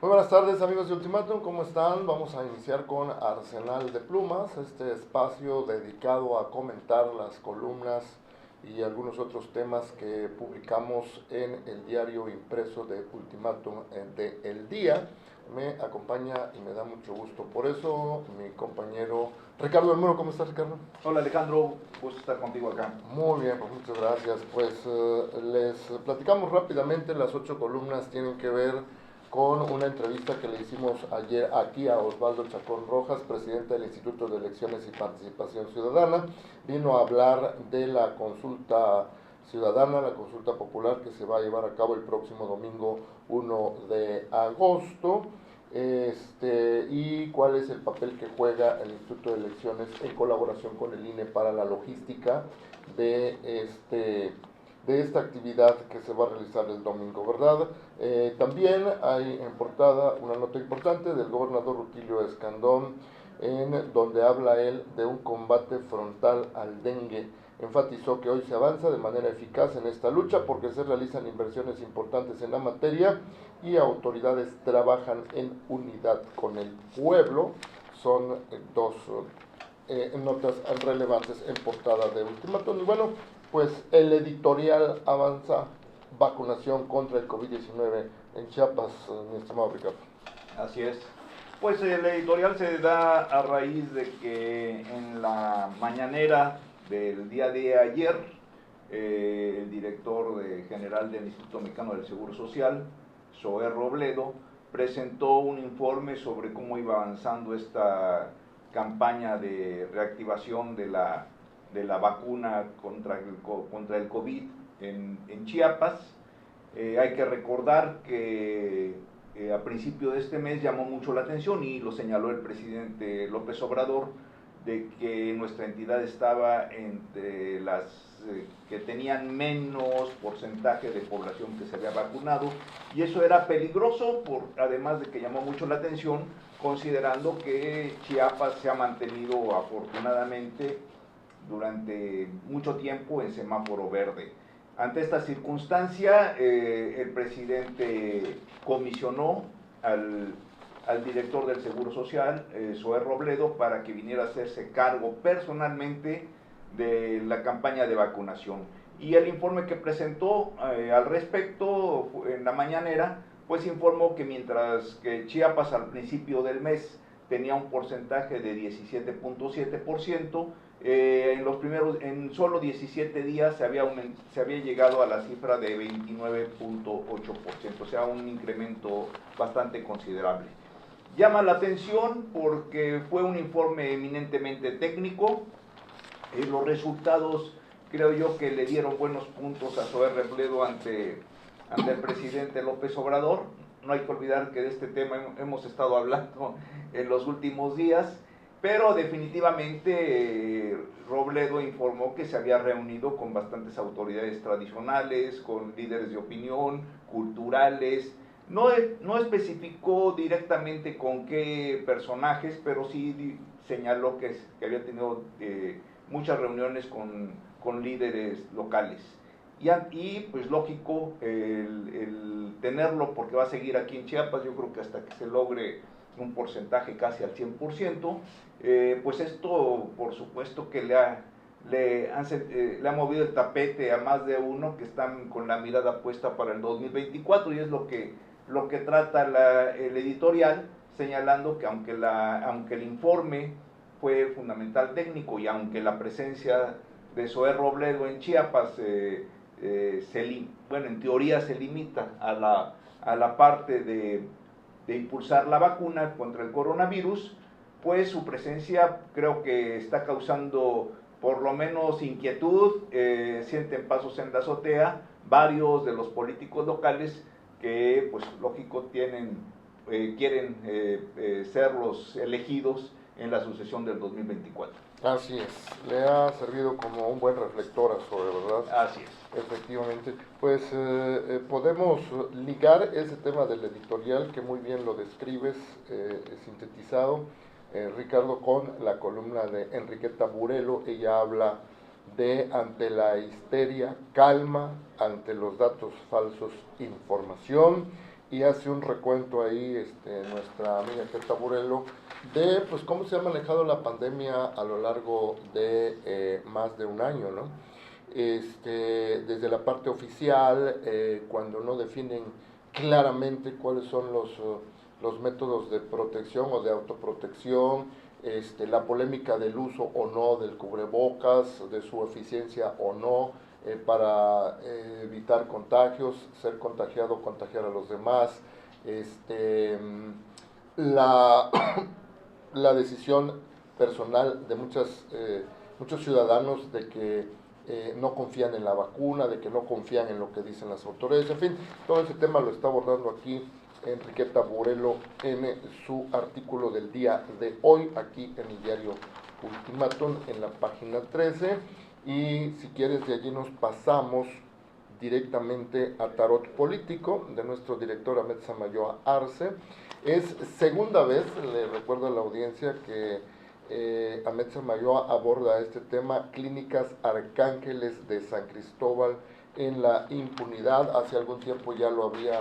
Muy buenas tardes amigos de Ultimátum, ¿cómo están? Vamos a iniciar con Arsenal de Plumas, este espacio dedicado a comentar las columnas y algunos otros temas que publicamos en el diario impreso de Ultimátum de El Día. Me acompaña y me da mucho gusto por eso mi compañero Ricardo del Muro. ¿Cómo estás, Ricardo? Hola Alejandro, gusto estar contigo acá. Muy bien, pues muchas gracias. Pues les platicamos rápidamente, las 8 columnas tienen que ver con una entrevista que le hicimos ayer aquí a Osvaldo Chacón Rojas, presidente del Instituto de Elecciones y Participación Ciudadana. Vino a hablar de la consulta ciudadana, la consulta popular que se va a llevar a cabo el próximo domingo 1 de agosto. Y cuál es el papel que juega el Instituto de Elecciones en colaboración con el INE para la logística de esta actividad que se va a realizar el domingo, ¿verdad? También hay en portada una nota importante del gobernador Rutilio Escandón, en donde habla él de un combate frontal al dengue. Enfatizó que hoy se avanza de manera eficaz en esta lucha porque se realizan inversiones importantes en la materia y autoridades trabajan en unidad con el pueblo. Son dos notas relevantes en portada de Ultimátum. Y bueno, pues el editorial avanza: vacunación contra el COVID-19 en Chiapas, mi estimado Ricardo. Así es. Pues el editorial se da a raíz de que en la mañanera del día de ayer, el director general del Instituto Mexicano del Seguro Social, Zoé Robledo, presentó un informe sobre cómo iba avanzando esta campaña de reactivación de la vacuna contra el COVID en Chiapas. Hay que recordar que a principio de este mes llamó mucho la atención y lo señaló el presidente López Obrador, de que nuestra entidad estaba entre las que tenían menos porcentaje de población que se había vacunado, y eso era peligroso, además de que llamó mucho la atención, considerando que Chiapas se ha mantenido afortunadamente durante mucho tiempo en semáforo verde. Ante esta circunstancia, el presidente comisionó al director del Seguro Social, Zoé Robledo, para que viniera a hacerse cargo personalmente de la campaña de vacunación. Y el informe que presentó al respecto en la mañanera, pues informó que mientras que Chiapas al principio del mes tenía un porcentaje de 17.7%, en solo 17 días se había llegado a la cifra de 29.8%, o sea, un incremento bastante considerable. Llama la atención porque fue un informe eminentemente técnico. Los resultados, creo yo, que le dieron buenos puntos a Zoé Robledo ante el presidente López Obrador. No hay que olvidar que de este tema hemos estado hablando en los últimos días, pero definitivamente Robledo informó que se había reunido con bastantes autoridades tradicionales, con líderes de opinión, culturales. No especificó directamente con qué personajes, pero sí señaló que había tenido muchas reuniones con líderes locales. Y pues lógico el tenerlo, porque va a seguir aquí en Chiapas, yo creo que hasta que se logre un porcentaje casi al 100%, pues esto por supuesto que le ha movido el tapete a más de uno que están con la mirada puesta para el 2024, y es lo que trata el editorial, señalando que aunque el informe fue fundamental técnico y aunque la presencia de Zoé Robledo en Chiapas en teoría se limita a la parte de impulsar la vacuna contra el coronavirus, pues su presencia creo que está causando por lo menos inquietud. Sienten pasos en la azotea varios de los políticos locales que, pues lógico, quieren ser los elegidos en la sucesión del 2024. Así es, le ha servido como un buen reflector a Zoe, ¿verdad? Así es. Efectivamente, pues podemos ligar ese tema del editorial que muy bien lo describes, sintetizado, Ricardo, con la columna de Enriqueta Burelo. Ella habla de: ante la histeria, calma; ante los datos falsos, información. y hace un recuento ahí nuestra amiga Keta Burelo de pues cómo se ha manejado la pandemia a lo largo de más de un año, ¿no? Desde la parte oficial, cuando no definen claramente cuáles son los métodos de protección o de autoprotección, la polémica del uso o no del cubrebocas, de su eficiencia o no, para evitar contagios, ser contagiado o contagiar a los demás, la, la decisión personal de muchos ciudadanos de que no confían en la vacuna, de que no confían en lo que dicen las autoridades, en fin, todo ese tema lo está abordando aquí Enriqueta Burelo en su artículo del día de hoy, aquí en el diario Ultimátum, en la página 13, y si quieres de allí nos pasamos directamente a Tarot Político, de nuestro director Ahmed Samayoa Arce. Es segunda vez, le recuerdo a la audiencia, que Ahmed Samayoa aborda este tema, Clínicas Arcángeles de San Cristóbal en la impunidad. Hace algún tiempo ya lo había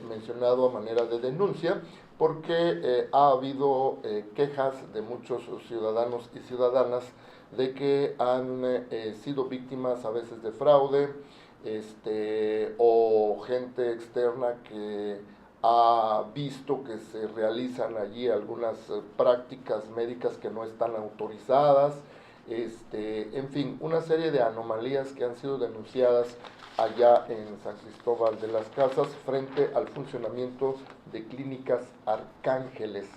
mencionado a manera de denuncia, porque ha habido quejas de muchos ciudadanos y ciudadanas de que han sido víctimas a veces de fraude, o gente externa que ha visto que se realizan allí algunas prácticas médicas que no están autorizadas, en fin, una serie de anomalías que han sido denunciadas allá en San Cristóbal de las Casas frente al funcionamiento de Clínicas Arcángeles.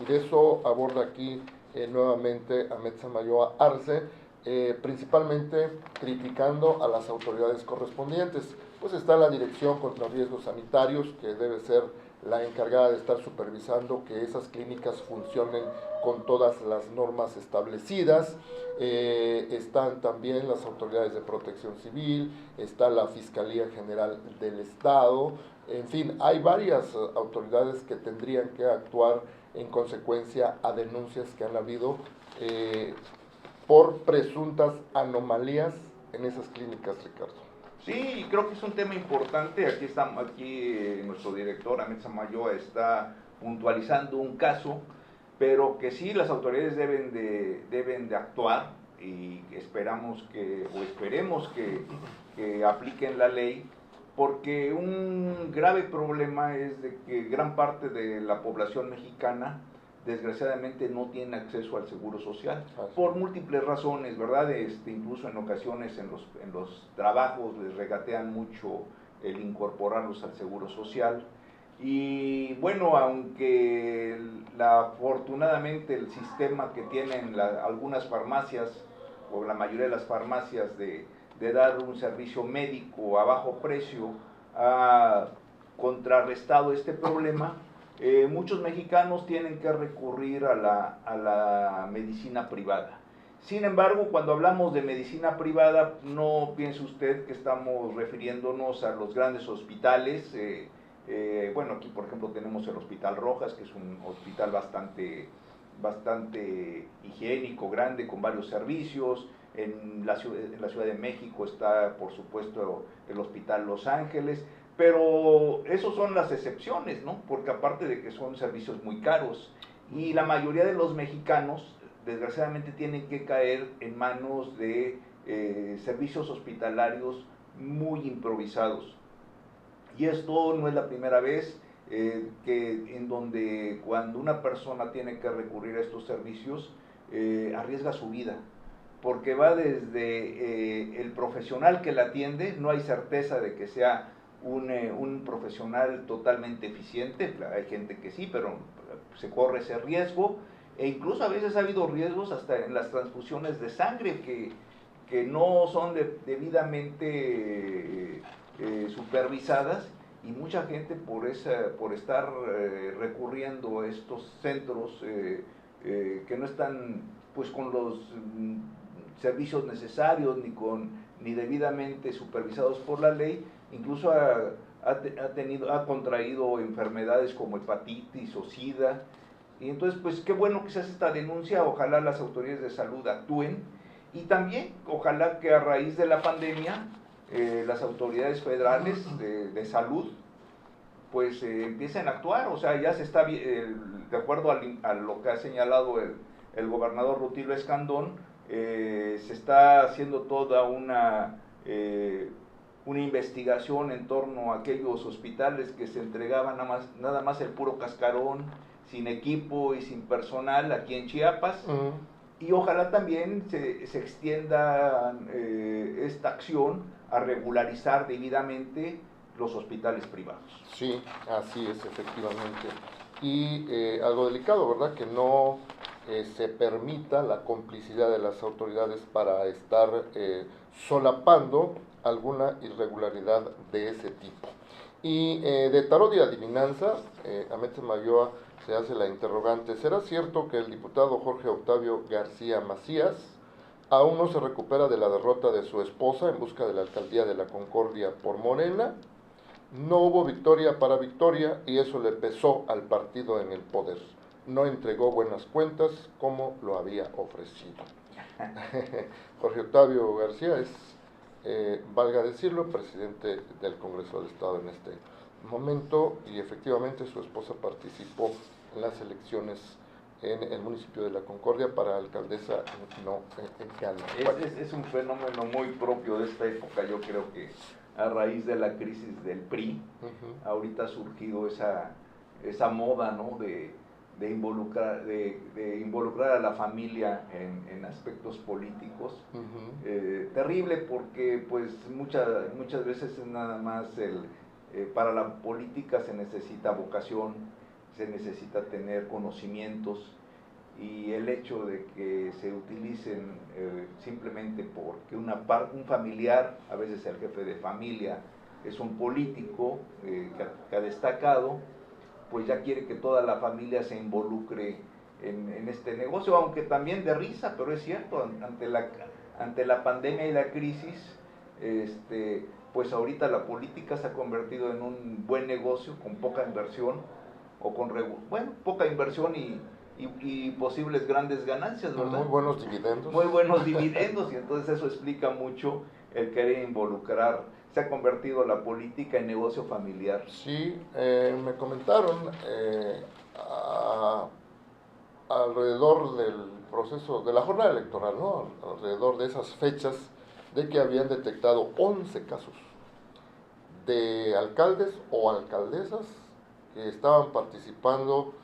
Y de eso aborda aquí nuevamente Ahmed Samayoa Arce, principalmente criticando a las autoridades correspondientes. Pues está la Dirección contra Riesgos Sanitarios, que debe ser la encargada de estar supervisando que esas clínicas funcionen con todas las normas establecidas. Están también las autoridades de protección civil, está la Fiscalía General del Estado, en fin, hay varias autoridades que tendrían que actuar en consecuencia a denuncias que han habido por presuntas anomalías en esas clínicas, Ricardo. Sí, creo que es un tema importante. Aquí nuestro director Ahmed Samayoa está puntualizando un caso, pero que sí las autoridades deben de actuar, y esperemos que apliquen la ley, porque un grave problema es de que gran parte de la población mexicana desgraciadamente no tiene acceso al seguro social por múltiples razones, ¿verdad? Incluso en ocasiones en los trabajos les regatean mucho el incorporarlos al seguro social. Y bueno, aunque afortunadamente el sistema que tienen algunas farmacias, o la mayoría de las farmacias, de dar un servicio médico a bajo precio, ha contrarrestado este problema, muchos mexicanos tienen que recurrir a la medicina privada. Sin embargo, cuando hablamos de medicina privada, no piense usted que estamos refiriéndonos a los grandes hospitales. Bueno, aquí por ejemplo tenemos el Hospital Rojas, que es un hospital bastante higiénico, grande, con varios servicios. En la Ciudad de México está, por supuesto, el Hospital Los Ángeles. Pero esos son las excepciones, ¿no? Porque aparte de que son servicios muy caros, y la mayoría de los mexicanos, desgraciadamente, tienen que caer en manos de servicios hospitalarios muy improvisados. Y esto no es la primera vez en donde cuando una persona tiene que recurrir a estos servicios, arriesga su vida, porque va desde el profesional que la atiende, no hay certeza de que sea un profesional totalmente eficiente. Hay gente que sí, pero se corre ese riesgo, e incluso a veces ha habido riesgos hasta en las transfusiones de sangre que no son debidamente supervisadas, y mucha gente por estar recurriendo a estos centros que no están pues con los servicios necesarios ni debidamente supervisados por la ley, incluso ha contraído enfermedades como hepatitis o sida. Y entonces, pues qué bueno que se hace esta denuncia. Ojalá las autoridades de salud actúen, y también ojalá que a raíz de la pandemia las autoridades federales de salud pues empiecen a actuar. O sea, ya se está, de acuerdo a lo que ha señalado el gobernador Rutilio Escandón, se está haciendo toda una investigación en torno a aquellos hospitales que se entregaban nada más el puro cascarón, sin equipo y sin personal aquí en Chiapas. Y ojalá también se extienda esta acción a regularizar debidamente los hospitales privados. Sí, así es, efectivamente. Y algo delicado, ¿verdad? Que no se permita la complicidad de las autoridades para estar solapando alguna irregularidad de ese tipo. Y de tarot y adivinanza, a Metz Mayoa se hace la interrogante: ¿será cierto que el diputado Jorge Octavio García Macías aún no se recupera de la derrota de su esposa en busca de la alcaldía de la Concordia por Morena? No hubo victoria para Victoria y eso le pesó al partido en el poder. No entregó buenas cuentas como lo había ofrecido. Jorge Octavio García es, valga decirlo, presidente del Congreso del Estado en este momento, y efectivamente su esposa participó en las elecciones en el municipio de La Concordia para alcaldesa, no ganó. Es un fenómeno muy propio de esta época. Yo creo que a raíz de la crisis del PRI, ahorita ha surgido esa moda, ¿no?, de involucrar a la familia en aspectos políticos. Terrible, porque pues muchas veces es nada más para la política se necesita vocación, se necesita tener conocimientos, y el hecho de que se utilicen simplemente porque un familiar, a veces el jefe de familia, es un político que ha destacado, pues ya quiere que toda la familia se involucre en este negocio, aunque también de risa, pero es cierto, ante la pandemia y la crisis, pues ahorita la política se ha convertido en un buen negocio con poca inversión, poca inversión y posibles grandes ganancias, ¿verdad? Muy buenos dividendos. Muy buenos dividendos, y entonces eso explica mucho el querer involucrar. Se ha convertido la política en negocio familiar. Sí, me comentaron alrededor del proceso, de la jornada electoral, ¿no?, alrededor de esas fechas, de que habían detectado 11 casos de alcaldes o alcaldesas que estaban participando,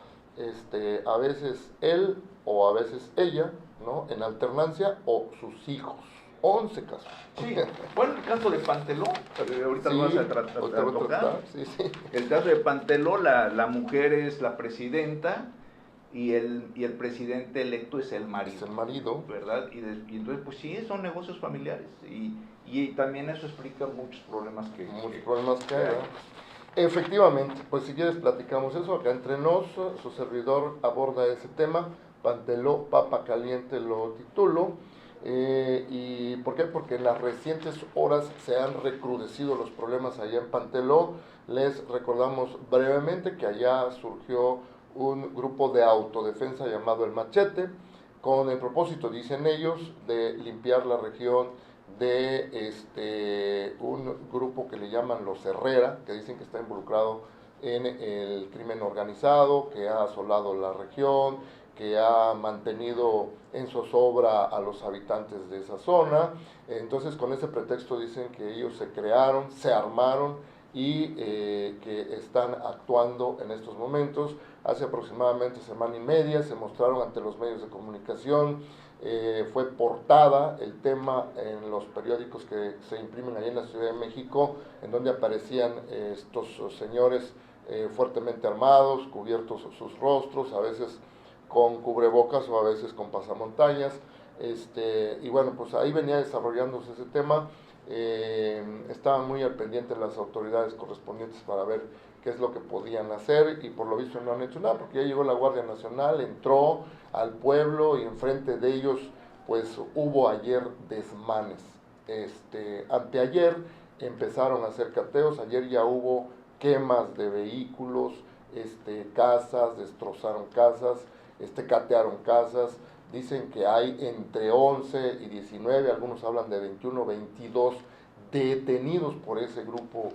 a veces él o a veces ella, ¿no?, en alternancia, o sus hijos. 11 casos. Sí, bueno, el caso de Panteló, ahorita sí, lo vas a tratar. Sí, sí. El caso de Panteló, la mujer es la presidenta y el presidente electo es el marido. Es el marido. ¿Verdad? Y entonces, pues sí, son negocios familiares, y también eso explica muchos problemas que hay. Efectivamente, pues si quieres platicamos eso, acá entre nos, su servidor aborda ese tema. Panteló, papa caliente lo titulo. ¿Y por qué? Porque en las recientes horas se han recrudecido los problemas allá en Panteló. Les recordamos brevemente que allá surgió un grupo de autodefensa llamado El Machete, con el propósito, dicen ellos, de limpiar la región de un grupo que le llaman los Herrera, que dicen que está involucrado en el crimen organizado, que ha asolado la región, que ha mantenido en zozobra a los habitantes de esa zona. Entonces, con ese pretexto dicen que ellos se crearon, se armaron y que están actuando en estos momentos. Hace aproximadamente semana y media se mostraron ante los medios de comunicación, fue portada el tema en los periódicos que se imprimen allí en la Ciudad de México, en donde aparecían estos señores fuertemente armados, cubiertos sus rostros, a veces con cubrebocas o a veces con pasamontañas, y bueno, pues ahí venía desarrollándose ese tema. Estaban muy al pendiente las autoridades correspondientes para ver qué es lo que podían hacer, y por lo visto no han hecho nada, porque ya llegó la Guardia Nacional, entró al pueblo y enfrente de ellos pues hubo ayer desmanes. Anteayer empezaron a hacer cateos, ayer ya hubo quemas de vehículos, casas, destrozaron casas, catearon casas. Dicen que hay entre 11 y 19, algunos hablan de 21, 22 detenidos por ese grupo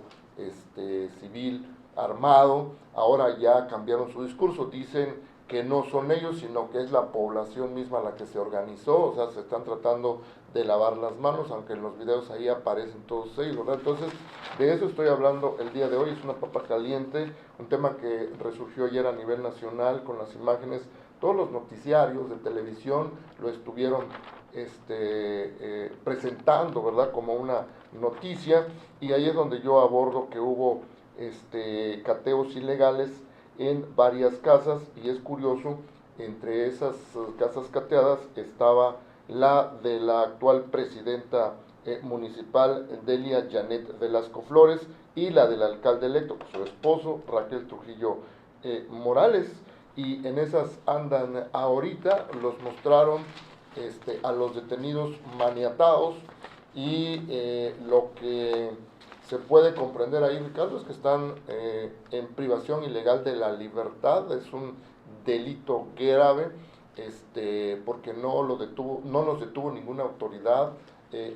civil armado, ahora ya cambiaron su discurso, dicen que no son ellos, sino que es la población misma la que se organizó, o sea, se están tratando de lavar las manos, aunque en los videos ahí aparecen todos ellos, ¿verdad? Entonces, de eso estoy hablando el día de hoy, es una papa caliente, un tema que resurgió ayer a nivel nacional con las imágenes, todos los noticiarios de televisión lo estuvieron presentando, ¿verdad? Como una noticia, y ahí es donde yo abordo que hubo cateos ilegales en varias casas, y es curioso, entre esas casas cateadas estaba la de la actual presidenta municipal Delia Janet Velasco Flores y la del alcalde electo, su esposo Raquel Trujillo Morales, y en esas andan ahorita, los mostraron a los detenidos maniatados, y lo que se puede comprender ahí, Ricardo, es que están en privación ilegal de la libertad, es un delito grave, porque no los detuvo ninguna autoridad,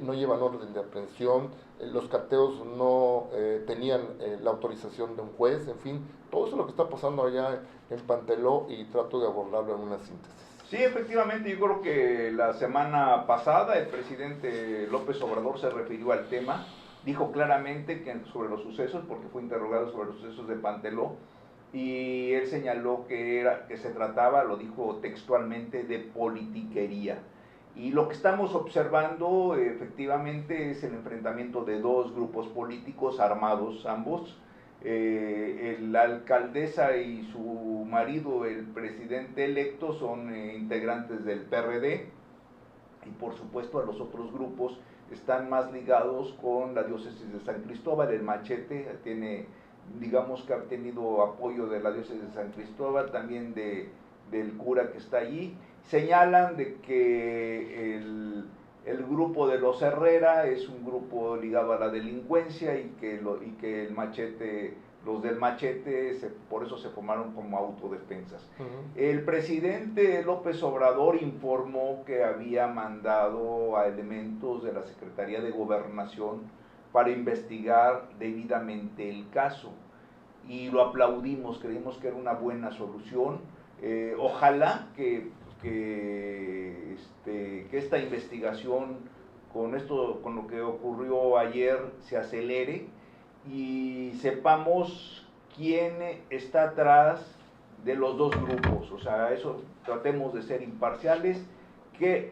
no llevan orden de aprehensión, los cateos no tenían la autorización de un juez, en fin, todo eso es lo que está pasando allá en Panteló, y trato de abordarlo en una síntesis. Sí, efectivamente, yo creo que la semana pasada el presidente López Obrador se refirió al tema, dijo claramente que sobre los sucesos, porque fue interrogado sobre los sucesos de Panteló, y él señaló que se trataba, lo dijo textualmente, de politiquería. Y lo que estamos observando efectivamente es el enfrentamiento de dos grupos políticos armados ambos, la alcaldesa y su marido, el presidente electo, son integrantes del PRD, y por supuesto a los otros grupos están más ligados con la diócesis de San Cristóbal. El Machete tiene, digamos que ha tenido apoyo de la diócesis de San Cristóbal, también del cura que está allí. Señalan de que el grupo de los Herrera es un grupo ligado a la delincuencia, y que el Machete, los del Machete, por eso se formaron como autodefensas. El presidente López Obrador informó que había mandado a elementos de la Secretaría de Gobernación para investigar debidamente el caso, y lo aplaudimos, creímos que era una buena solución. Ojalá que esta investigación con lo que ocurrió ayer se acelere y sepamos quién está atrás de los dos grupos. O sea, eso, tratemos de ser imparciales,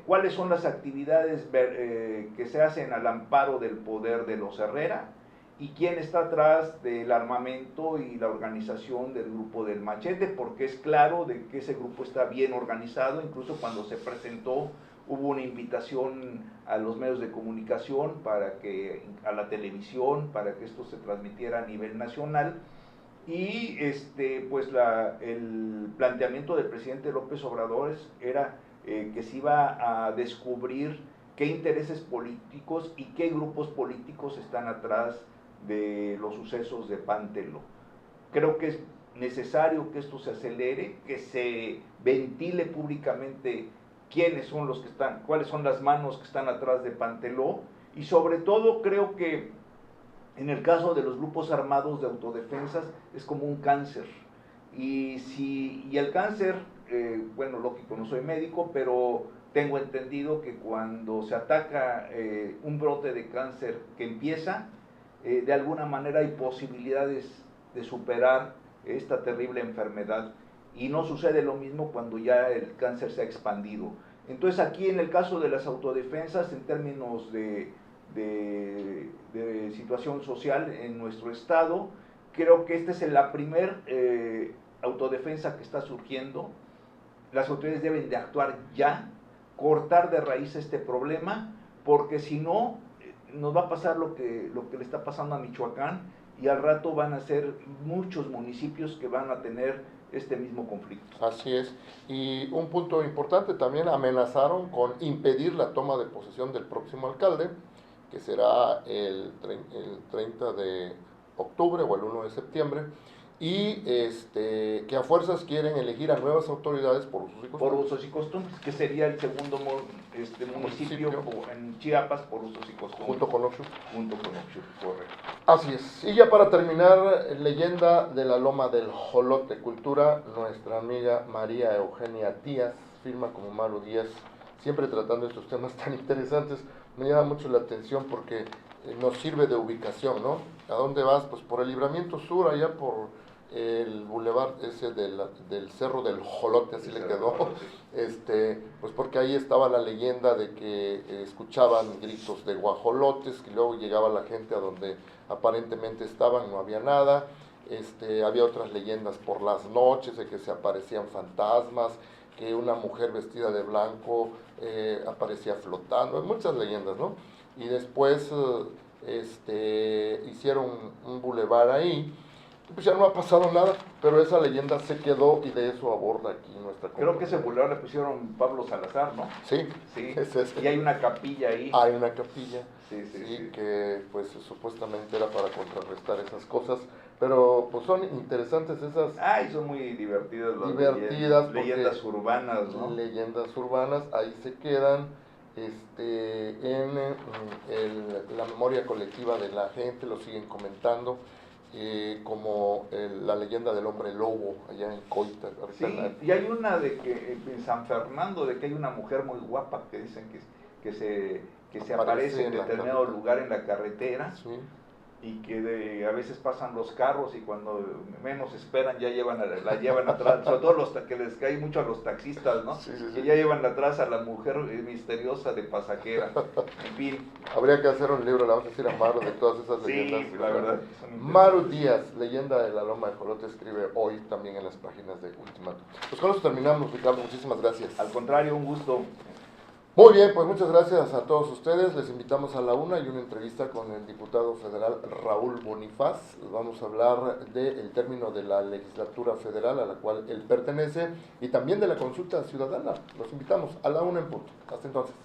cuáles son las actividades que se hacen al amparo del poder de los Herrera, y quién está atrás del armamento y la organización del grupo del Machete, porque es claro de que ese grupo está bien organizado. Incluso cuando se presentó hubo una invitación a los medios de comunicación, a la televisión, para que esto se transmitiera a nivel nacional, y pues el planteamiento del presidente López Obrador era que se iba a descubrir qué intereses políticos y qué grupos políticos están atrás de los sucesos de Panteló. Creo que es necesario que esto se acelere, que se ventile públicamente quiénes son los que están, cuáles son las manos que están atrás de Panteló, y sobre todo creo que en el caso de los grupos armados de autodefensas es como un cáncer, y el cáncer, bueno, lógico, no soy médico, pero tengo entendido que cuando se ataca un brote de cáncer que empieza, de alguna manera hay posibilidades de superar esta terrible enfermedad, y no sucede lo mismo cuando ya el cáncer se ha expandido. Entonces aquí en el caso de las autodefensas, en términos de situación social en nuestro estado, creo que esta es la primer autodefensa que está surgiendo. Las autoridades deben de actuar ya, cortar de raíz este problema, porque si no, nos va a pasar lo que le está pasando a Michoacán, y al rato van a ser muchos municipios que van a tener este mismo conflicto. Así es, y un punto importante, también amenazaron con impedir la toma de posesión del próximo alcalde, que será el 30 de octubre o el 1 de septiembre, y que a fuerzas quieren elegir a nuevas autoridades por usos y Por costumbres. usos y costumbres, que sería el segundo municipio en Chiapas por usos y costumbres. Junto con Oxu. Junto con Oxu, correcto. Así es. Y ya para terminar, leyenda de la Loma del Jolote Cultura, nuestra amiga María Eugenia Díaz, firma como Maru Díaz, siempre tratando estos temas tan interesantes. Me llama mucho la atención porque nos sirve de ubicación, ¿no? ¿A dónde vas? Pues por el Libramiento Sur, allá por el bulevar ese del Cerro del Jolote, así le quedó, pues porque ahí estaba la leyenda de que escuchaban gritos de guajolotes, que luego llegaba la gente a donde aparentemente estaban, no había nada, había otras leyendas por las noches de que se aparecían fantasmas, que una mujer vestida de blanco aparecía flotando, muchas leyendas, ¿no? Y después hicieron un bulevar ahí. Pues ya no ha pasado nada, pero esa leyenda se quedó y de eso aborda aquí nuestra Creo que ese bulevar le pusieron Pablo Salazar, ¿no? Sí, sí. Es ese. Y hay una capilla ahí. Hay una capilla, sí, que pues supuestamente era para contrarrestar esas cosas, pero pues son interesantes esas. Ay, son muy divertidas las leyendas urbanas, ¿no? Leyendas urbanas, ahí se quedan la memoria colectiva de la gente, lo siguen comentando. Como la leyenda del hombre lobo allá en Coita. Sí, y hay una de que en San Fernando, de que hay una mujer muy guapa que dicen que se aparece en determinado lugar en la carretera. Sí. Y que a veces pasan los carros y cuando menos esperan ya la llevan atrás, sobre todo que les cae mucho a los taxistas, ¿no? Sí. Que ya llevan atrás a la mujer misteriosa de pasajera. En fin. Habría que hacer un libro, le vamos a decir a Maru de todas esas leyendas. Sí, la verdad. Maru Díaz, leyenda de la Loma de Jolote, escribe hoy también en las páginas de Ultimatum. Pues con eso terminamos, Ricardo, muchísimas gracias. Al contrario, un gusto. Muy bien, pues muchas gracias a todos ustedes. Les invitamos a la una y una entrevista con el diputado federal Raúl Bonifaz. Vamos a hablar del término de la legislatura federal a la cual él pertenece y también de la consulta ciudadana. Los invitamos a la una en punto. Hasta entonces.